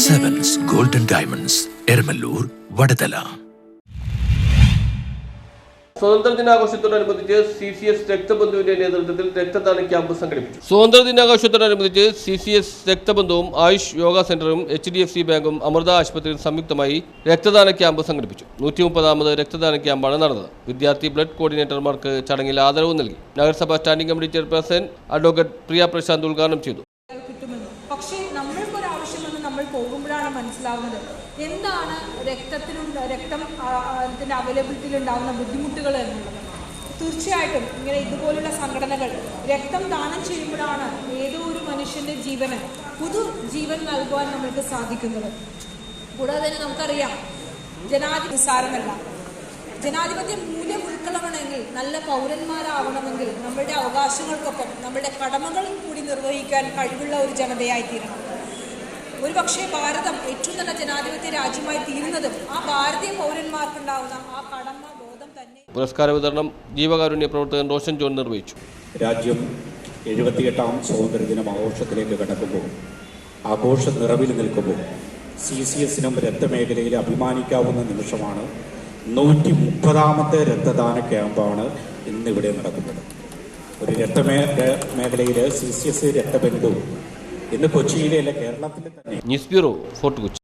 Sevens Golden Diamonds, Ermalur, Vadadala. സ്വതന്ത്ര ദിനാഘോഷത്തോടനുബന്ധിച്ച് CCS രക്തബന്ധുവിന്റെ നേതൃത്വത്തിൽ രക്തദാന ക്യാമ്പ് സംഘടിപ്പിച്ചു. സ്വതന്ത്ര ദിനാഘോഷത്തോടനുബന്ധിച്ച് CCS രക്തബന്ധുവും ആയുഷ് യോഗ സെന്ററും HDFC ബാങ്കും അമൃത ആശുപത്രിയും സംയുക്തമായി രക്തദാന ക്യാമ്പ് സംഘടിപ്പിച്ചു. 130ാമത് രക്തദാന ക്യാമ്പാണ് നടന്നത്. വിദ്യാർത്ഥി ബ്ലഡ് കോർഡിനേറ്റർമാർക്ക് ചടങ്ങിൽ ആദരവ് നൽകി. നഗരസഭാ സ്റ്റാൻഡിംഗ് കമ്മിറ്റി ചെയർപേഴ്സൺ അഡ്വക്കേറ്റ് പ്രിയ പ്രശാന്ത് ഉദ്ഘാടനം ചെയ്തു. പക്ഷേ നമ്മൾക്കൊരാവശ്യമെന്ന് നമ്മൾ പോകുമ്പോഴാണ് മനസ്സിലാവുന്നത് എന്താണ് രക്തത്തിൻ്റെ അവൈലബിലിറ്റിയിൽ ഉണ്ടാകുന്ന ബുദ്ധിമുട്ടുകൾ എന്നുള്ളത്. തീർച്ചയായിട്ടും ഇങ്ങനെ ഇതുപോലുള്ള സംഘടനകൾ രക്തം ദാനം ചെയ്യുമ്പോഴാണ് ഏതോ ഒരു മനുഷ്യൻ്റെ ജീവന് പുതുജീവൻ നൽകുവാൻ നമ്മൾക്ക് സാധിക്കുന്നത്. കൂടാതെ തന്നെ നമുക്കറിയാം നിസ്സാരമല്ല. ജനാധിപത്യ മൂല്യം ഉൾക്കൊള്ളണമെങ്കിൽ നല്ല പൗരന്മാരാവണമെങ്കിൽ നമ്മളുടെ അവകാശങ്ങൾക്കൊപ്പം നമ്മളുടെ കടമകൾ കൂടി നിർവഹിക്കാൻ കഴിവുള്ള ഒരു ജനതയായി തീരണം. ഒരുപക്ഷെ ഭാരതം ഏറ്റവും നല്ല ജനാധിപത്യ രാജ്യമായി തീരുന്നതും ആ ഭാരതീയ പൗരന്മാർക്കുണ്ടാവുന്ന ആ കടമ ബോധം തന്നെ. പുരസ്കാര വിതരണം ജീവകാരുണ്യ പ്രവർത്തകൻ റോഷൻ ജോൺ നിർവഹിച്ചു. രാജ്യം 78ാം സ്വാതന്ത്ര്യദിനം ആഘോഷത്തിലേക്ക് കടക്കുമ്പോൾ ആഘോഷ നിറവിൽ നിൽക്കുമ്പോൾ CCSനും രക്തമേഖലയിൽ അഭിമാനിക്കാവുന്ന നിമിഷമാണ്. 130ാമത്തെ രക്തദാന ക്യാമ്പാണ് ഇന്നിവിടെ നടക്കുന്നത്. ഒരു രക്തമേഖലയിൽ CCS രക്തബന്ധു ഇന്ന് കൊച്ചിയിലെ കേരളത്തിലെ തന്നെ. News bureau, fort Kochi.